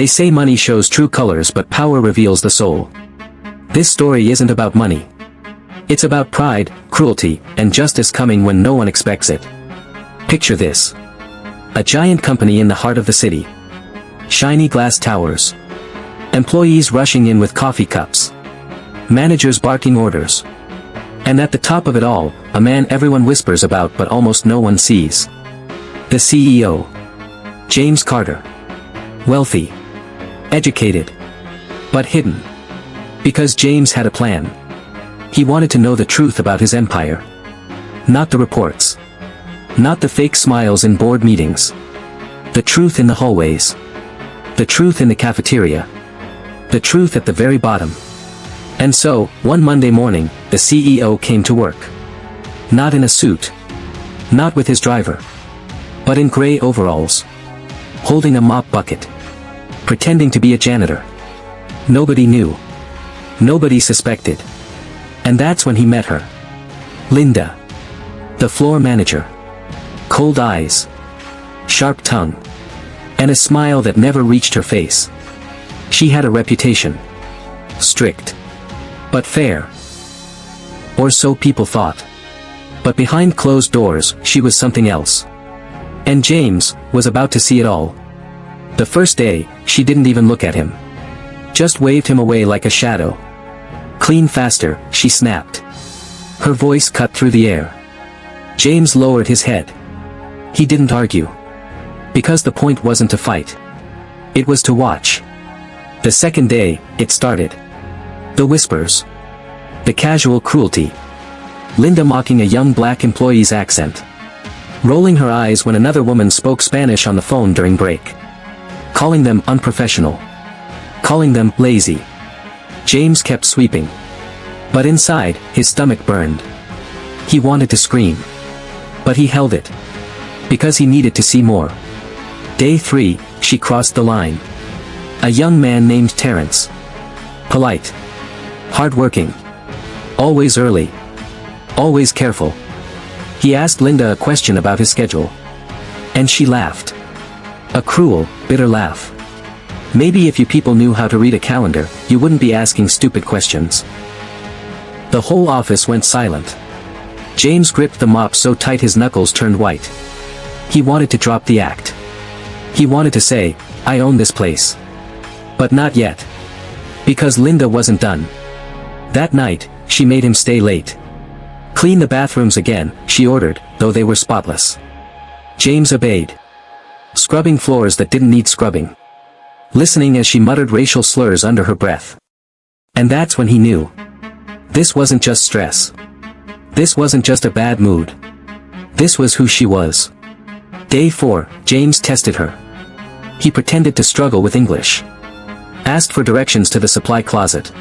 They say money shows true colors, but power reveals the soul. This story isn't about money. It's about pride, cruelty, and justice coming when no one expects it. Picture this. A giant company in the heart of the city. Shiny glass towers. Employees rushing in with coffee cups. Managers barking orders. And at the top of it all, a man everyone whispers about but almost no one sees. The CEO. James Carter. Wealthy. Educated. But hidden. Because James had a plan. He wanted to know the truth about his empire. Not the reports. Not the fake smiles in board meetings. The truth in the hallways. The truth in the cafeteria. The truth at the very bottom. And so, one Monday morning, the CEO came to work. Not in a suit. Not with his driver. But in gray overalls. Holding a mop bucket. Pretending to be a janitor. Nobody knew. Nobody suspected. And that's when he met her. Linda. The floor manager. Cold eyes. Sharp tongue. And a smile that never reached her face. She had a reputation. Strict. But fair. Or so people thought. But behind closed doors, she was something else. And James was about to see it all. The first day, she didn't even look at him. Just waved him away like a shadow. Clean faster, she snapped. Her voice cut through the air. James lowered his head. He didn't argue. Because the point wasn't to fight. It was to watch. The second day, it started. The whispers. The casual cruelty. Linda mocking a young black employee's accent. Rolling her eyes when another woman spoke Spanish on the phone during break. Calling them unprofessional. Calling them lazy. James kept sweeping. But inside, his stomach burned. He wanted to scream. But he held it. Because he needed to see more. Day 3, she crossed the line. A young man named Terrence. Polite. Hardworking. Always early. Always careful. He asked Linda a question about his schedule. And she laughed. A cruel, bitter laugh. Maybe if you people knew how to read a calendar, you wouldn't be asking stupid questions. The whole office went silent. James gripped the mop so tight his knuckles turned white. He wanted to drop the act. He wanted to say, I own this place. But not yet. Because Linda wasn't done. That night, she made him stay late. Clean the bathrooms again, she ordered, though they were spotless. James obeyed. Scrubbing floors that didn't need scrubbing. Listening as she muttered racial slurs under her breath. And that's when he knew. This wasn't just stress. This wasn't just a bad mood. This was who she was. Day 4, James tested her. He pretended to struggle with English. Asked for directions to the supply closet.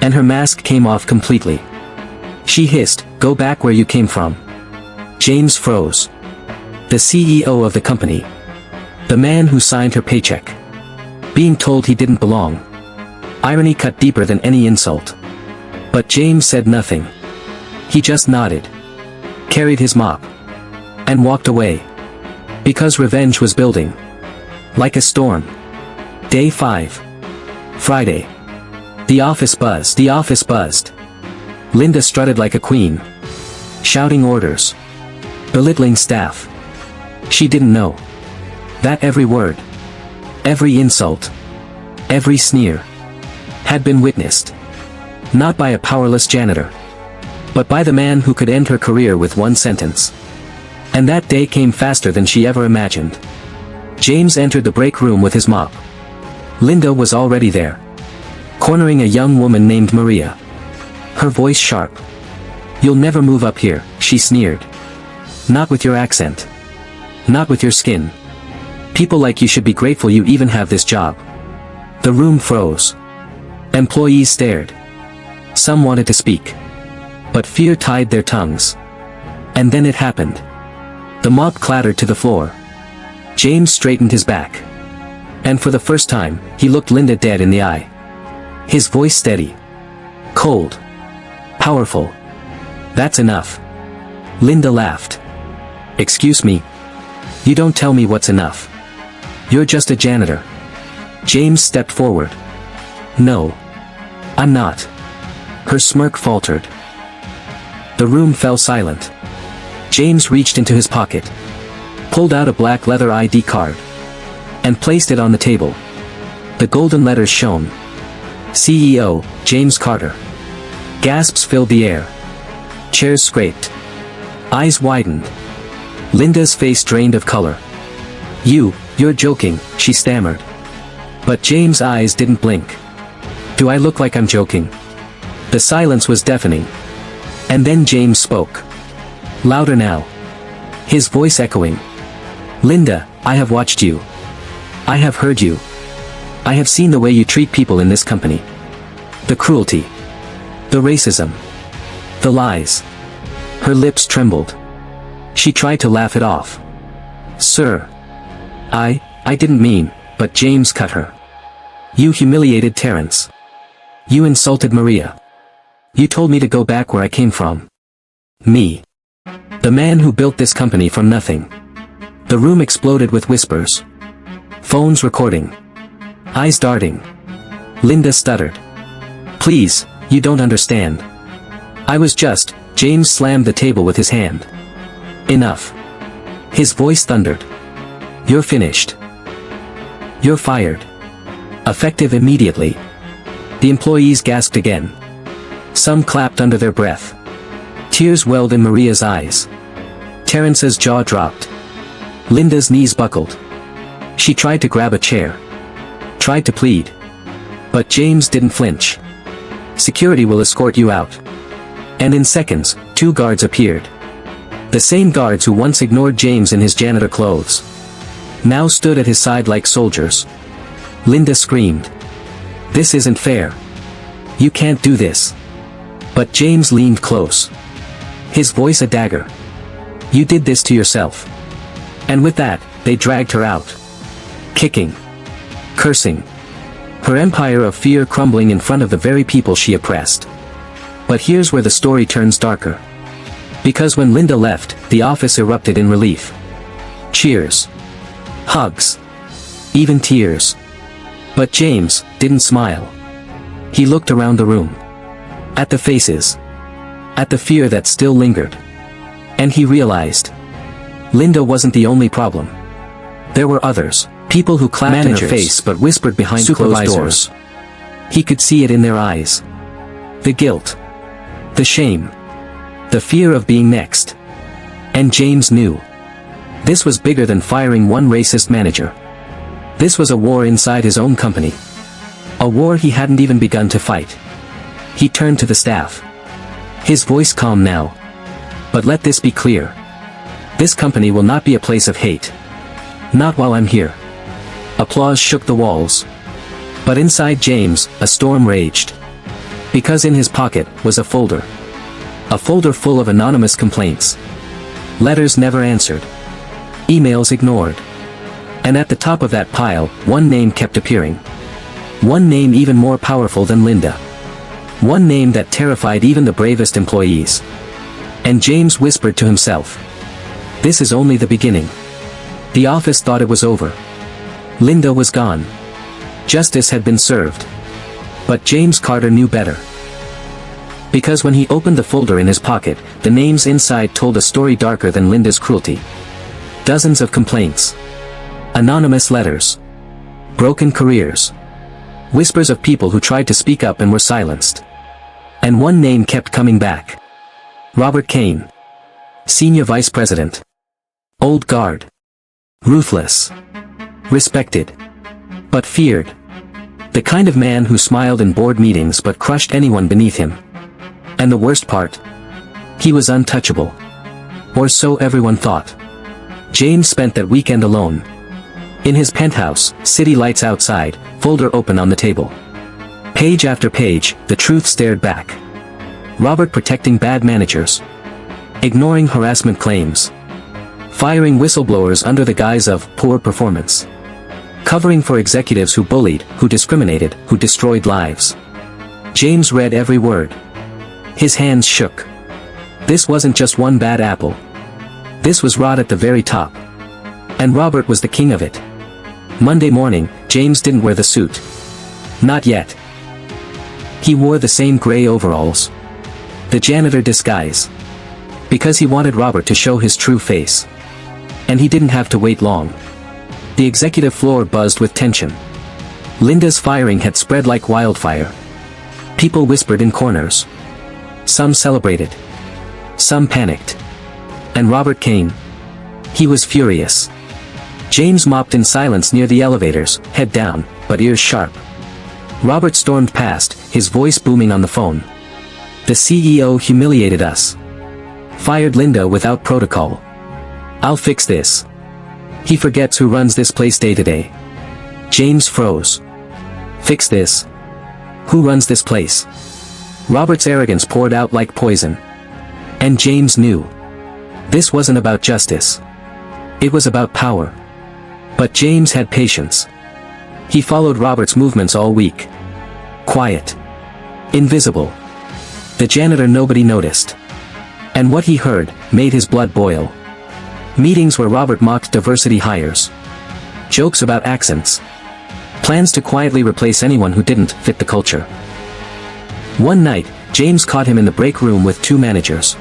And her mask came off completely. She hissed, go back where you came from. James froze. The CEO of the company. The man who signed her paycheck. Being told he didn't belong. Irony cut deeper than any insult. But James said nothing. He just nodded. Carried his mop. And walked away. Because revenge was building. Like a storm. Day 5. Friday. The office buzzed. The office buzzed. Linda strutted like a queen. Shouting orders. Belittling staff. She didn't know. That every word. Every insult. Every sneer. Had been witnessed. Not by a powerless janitor. But by the man who could end her career with one sentence. And that day came faster than she ever imagined. James entered the break room with his mop. Linda was already there. Cornering a young woman named Maria. Her voice sharp. You'll never move up here, she sneered. Not with your accent. Not with your skin. People like you should be grateful you even have this job. The room froze. Employees stared. Some wanted to speak. But fear tied their tongues. And then it happened. The mop clattered to the floor. James straightened his back. And for the first time, he looked Linda dead in the eye. His voice steady. Cold. Powerful. That's enough. Linda laughed. Excuse me. You don't tell me what's enough. You're just a janitor. James stepped forward. No. I'm not. Her smirk faltered. The room fell silent. James reached into his pocket, pulled out a black leather ID card, and placed it on the table. The golden letters shone. CEO, James Carter. Gasps filled the air. Chairs scraped. Eyes widened. Linda's face drained of color. You're joking, she stammered. But James' eyes didn't blink. Do I look like I'm joking? The silence was deafening. And then James spoke. Louder now. His voice echoing. Linda, I have watched you. I have heard you. I have seen the way you treat people in this company. The cruelty. The racism. The lies. Her lips trembled. She tried to laugh it off. Sir. I didn't mean, but James cut her. You humiliated Terrence. You insulted Maria. You told me to go back where I came from. Me. The man who built this company from nothing. The room exploded with whispers. Phones recording. Eyes darting. Linda stuttered. Please, you don't understand. I was just, James slammed the table with his hand. Enough. His voice thundered. You're finished. You're fired. Effective immediately. The employees gasped again. Some clapped under their breath. Tears welled in Maria's eyes. Terrence's jaw dropped. Linda's knees buckled. She tried to grab a chair. Tried to plead. But James didn't flinch. Security will escort you out. And in seconds, 2 guards appeared. The same guards who once ignored James in his janitor clothes now stood at his side like soldiers. Linda screamed. This isn't fair. You can't do this. But James leaned close. His voice a dagger. You did this to yourself. And with that, they dragged her out. Kicking. Cursing. Her empire of fear crumbling in front of the very people she oppressed. But here's where the story turns darker. Because when Linda left, the office erupted in relief. Cheers. Hugs. Even tears. But James didn't smile. He looked around the room. At the faces. At the fear that still lingered. And he realized. Linda wasn't the only problem. There were others. People who clapped in her face but whispered behind closed doors. He could see it in their eyes. The guilt. The shame. The fear of being next. And James knew. This was bigger than firing one racist manager. This was a war inside his own company. A war he hadn't even begun to fight. He turned to the staff. His voice calm now. But let this be clear. This company will not be a place of hate. Not while I'm here. Applause shook the walls. But inside James, a storm raged. Because in his pocket was a folder. A folder full of anonymous complaints. Letters never answered. Emails ignored. And at the top of that pile, one name kept appearing. One name even more powerful than Linda. One name that terrified even the bravest employees. And James whispered to himself. This is only the beginning. The office thought it was over. Linda was gone. Justice had been served. But James Carter knew better. Because when he opened the folder in his pocket, the names inside told a story darker than Linda's cruelty. Dozens of complaints. Anonymous letters. Broken careers. Whispers of people who tried to speak up and were silenced. And one name kept coming back. Robert Kane. Senior Vice President. Old guard. Ruthless. Respected. But feared. The kind of man who smiled in board meetings but crushed anyone beneath him. And the worst part? He was untouchable. Or so everyone thought. James spent that weekend alone. In his penthouse, city lights outside, folder open on the table. Page after page, the truth stared back. Robert protecting bad managers. Ignoring harassment claims. Firing whistleblowers under the guise of poor performance. Covering for executives who bullied, who discriminated, who destroyed lives. James read every word. His hands shook. This wasn't just one bad apple. This was rot at the very top. And Robert was the king of it. Monday morning, James didn't wear the suit. Not yet. He wore the same gray overalls. The janitor disguise. Because he wanted Robert to show his true face. And he didn't have to wait long. The executive floor buzzed with tension. Linda's firing had spread like wildfire. People whispered in corners. Some celebrated. Some panicked. And Robert came. He was furious. James mopped in silence near the elevators, head down, but ears sharp. Robert stormed past, his voice booming on the phone. The CEO humiliated us. Fired Linda without protocol. I'll fix this. He forgets who runs this place day to day. James froze. Fix this? Who runs this place? Robert's arrogance poured out like poison. And James knew. This wasn't about justice. It was about power. But James had patience. He followed Robert's movements all week. Quiet. Invisible. The janitor nobody noticed. And what he heard made his blood boil. Meetings where Robert mocked diversity hires. Jokes about accents. Plans to quietly replace anyone who didn't fit the culture. One night, James caught him in the break room with two managers.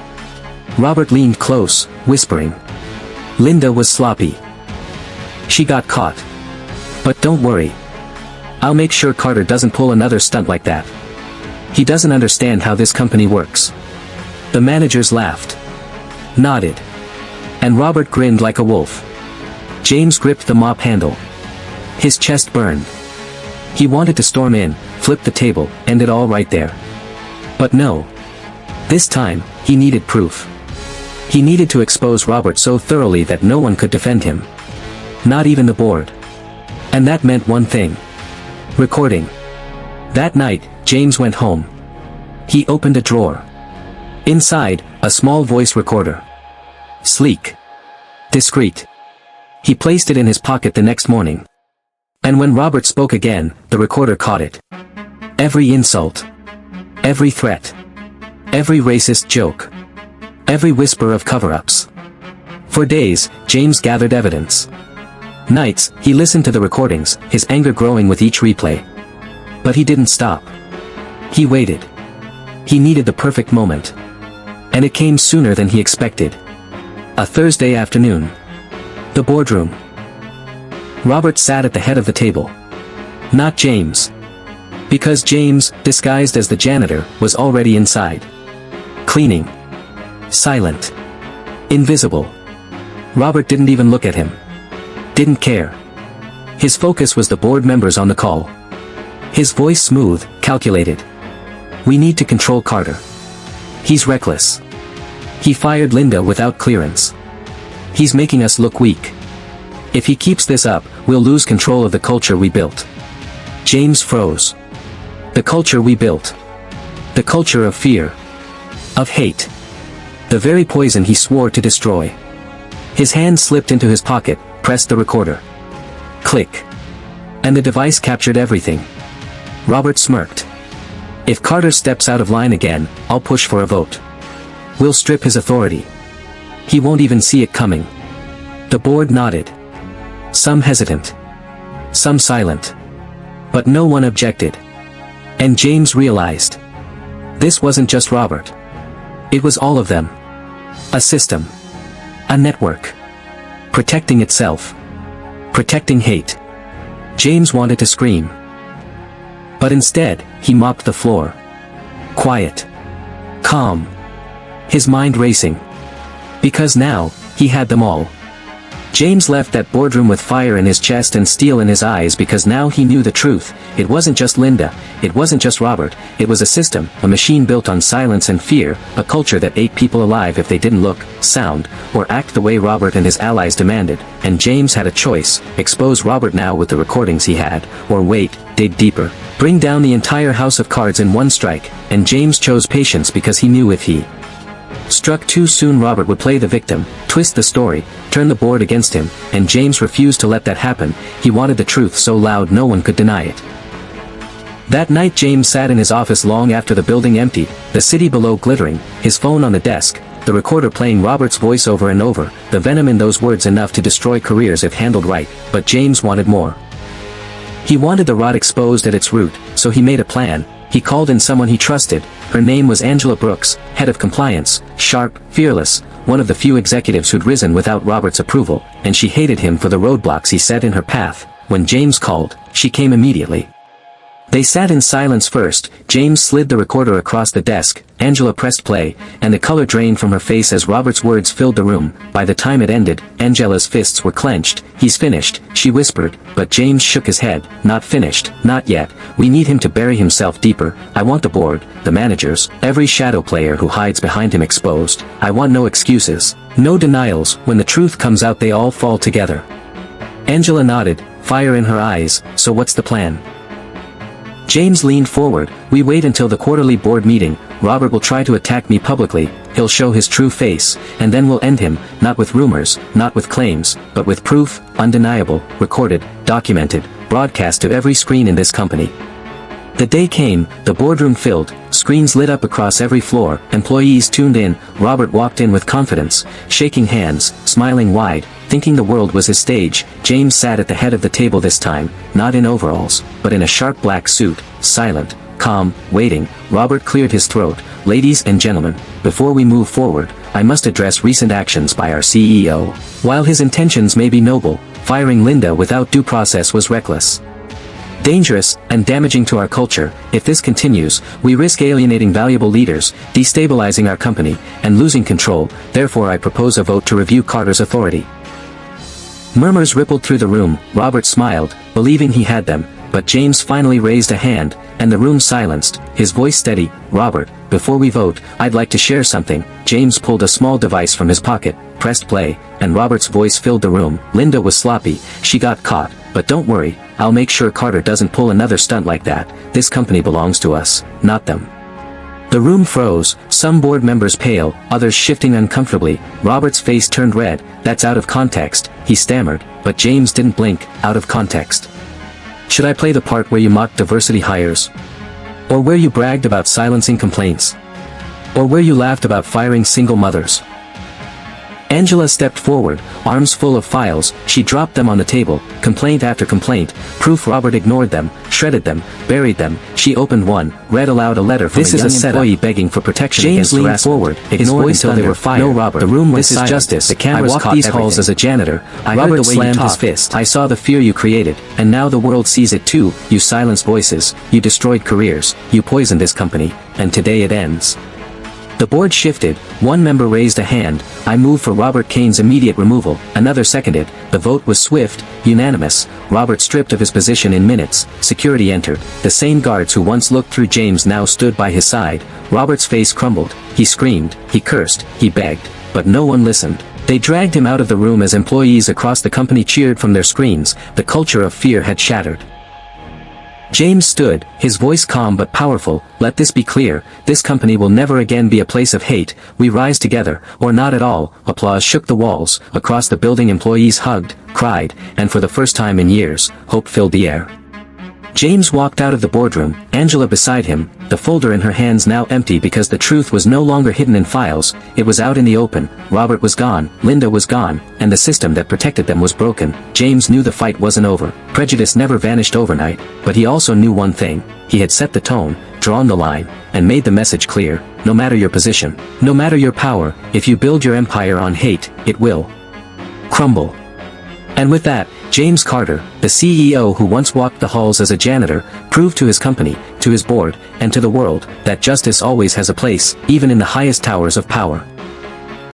Robert leaned close, whispering. Linda was sloppy. She got caught. But don't worry. I'll make sure Carter doesn't pull another stunt like that. He doesn't understand how this company works. The managers laughed. Nodded. And Robert grinned like a wolf. James gripped the mop handle. His chest burned. He wanted to storm in, flip the table, end it all right there. But no. This time, he needed proof. He needed to expose Robert so thoroughly that no one could defend him. Not even the board. And that meant one thing. Recording. That night, James went home. He opened a drawer. Inside, a small voice recorder. Sleek. Discreet. He placed it in his pocket the next morning. And when Robert spoke again, the recorder caught it. Every insult. Every threat. Every racist joke. Every whisper of cover-ups. For days, James gathered evidence. Nights, he listened to the recordings, his anger growing with each replay. But he didn't stop. He waited. He needed the perfect moment. And it came sooner than he expected. A Thursday afternoon. The boardroom. Robert sat at the head of the table. Not James. Because James, disguised as the janitor, was already inside. Cleaning. Silent. Invisible. Robert didn't even look at him. Didn't care. His focus was the board members on the call. His voice smooth, calculated. We need to control Carter. He's reckless. He fired Linda without clearance. He's making us look weak. If he keeps this up, we'll lose control of the culture we built. James froze. The culture we built. The culture of fear. Of hate. The very poison he swore to destroy. His hand slipped into his pocket, pressed the recorder. Click. And the device captured everything. Robert smirked. If Carter steps out of line again, I'll push for a vote. We'll strip his authority. He won't even see it coming. The board nodded. Some hesitant. Some silent. But no one objected. And James realized. This wasn't just Robert. It was all of them. A system. A network. Protecting itself. Protecting hate. James wanted to scream. But instead, he mopped the floor. Quiet. Calm. His mind racing. Because now, he had them all. James left that boardroom with fire in his chest and steel in his eyes because now he knew the truth. It wasn't just Linda, it wasn't just Robert, it was a system, a machine built on silence and fear, a culture that ate people alive if they didn't look, sound, or act the way Robert and his allies demanded. And James had a choice: expose Robert now with the recordings he had, or wait, dig deeper, bring down the entire house of cards in one strike. And James chose patience because he knew if he struck too soon, Robert would play the victim, twist the story, turn the board against him, and James refused to let that happen. He wanted the truth so loud no one could deny it. That night James sat in his office long after the building emptied, the city below glittering, his phone on the desk, the recorder playing Robert's voice over and over, the venom in those words enough to destroy careers if handled right. But James wanted more. He wanted the rot exposed at its root, so he made a plan. He called in someone he trusted. Her name was Angela Brooks, head of compliance, sharp, fearless, one of the few executives who'd risen without Robert's approval, and she hated him for the roadblocks he set in her path. When James called, she came immediately. They sat in silence first. James slid the recorder across the desk, Angela pressed play, and the color drained from her face as Robert's words filled the room. By the time it ended, Angela's fists were clenched. "He's finished," she whispered, but James shook his head. "Not finished, not yet. We need him to bury himself deeper. I want the board, the managers, every shadow player who hides behind him exposed. I want no excuses, no denials. When the truth comes out they all fall together." Angela nodded, fire in her eyes. "So what's the plan?" James leaned forward. "We wait until the quarterly board meeting. Robert will try to attack me publicly, he'll show his true face, and then we'll end him, not with rumors, not with claims, but with proof, undeniable, recorded, documented, broadcast to every screen in this company." The day came, the boardroom filled, screens lit up across every floor, employees tuned in. Robert walked in with confidence, shaking hands, smiling wide, thinking the world was his stage. James sat at the head of the table this time, not in overalls, but in a sharp black suit, silent, calm, waiting. Robert cleared his throat. "Ladies and gentlemen, before we move forward, I must address recent actions by our CEO. While his intentions may be noble, firing Linda without due process was reckless, dangerous, and damaging to our culture. If this continues, we risk alienating valuable leaders, destabilizing our company, and losing control. Therefore I propose a vote to review Carter's authority." Murmurs rippled through the room. Robert smiled, believing he had them, but James finally raised a hand, and the room silenced, his voice steady. "Robert, before we vote, I'd like to share something." James pulled a small device from his pocket, pressed play, and Robert's voice filled the room. "Linda was sloppy, she got caught, but don't worry, I'll make sure Carter doesn't pull another stunt like that. This company belongs to us, not them." The room froze, some board members pale, others shifting uncomfortably. Robert's face turned red. "That's out of context," he stammered, but James didn't blink. "Out of context? Should I play the part where you mocked diversity hires? Or where you bragged about silencing complaints? Or where you laughed about firing single mothers?" Angela stepped forward, arms full of files. She dropped them on the table, complaint after complaint, proof. Robert ignored them, shredded them, buried them. She opened one, read aloud a letter from a young employee begging for protection against harassment. James leaned forward, ignored until they were fired. "No, Robert, the room was silent. This is justice. The cameras caught these halls as a janitor. I heard the way you talked. His fist. I saw the fear you created, and now the world sees it too. You silenced voices, you destroyed careers, you poisoned this company, and today it ends." The board shifted. One member raised a hand. "I move for Robert Kane's immediate removal." Another seconded. The vote was swift, unanimous. Robert stripped of his position in minutes. Security entered. The same guards who once looked through James now stood by his side. Robert's face crumbled. He screamed, he cursed, he begged, but no one listened. They dragged him out of the room as employees across the company cheered from their screens. The culture of fear had shattered. James stood, his voice calm but powerful. "Let this be clear, this company will never again be a place of hate. We rise together, or not at all." Applause shook the walls. Across the building employees hugged, cried, and for the first time in years, hope filled the air. James walked out of the boardroom, Angela beside him, the folder in her hands now empty because the truth was no longer hidden in files, it was out in the open. Robert was gone, Linda was gone, and the system that protected them was broken. James knew the fight wasn't over. Prejudice never vanished overnight, but he also knew one thing. He had set the tone, drawn the line, and made the message clear. No matter your position, no matter your power, if you build your empire on hate, it will crumble. And with that, James Carter, the CEO who once walked the halls as a janitor, proved to his company, to his board, and to the world, that justice always has a place, even in the highest towers of power.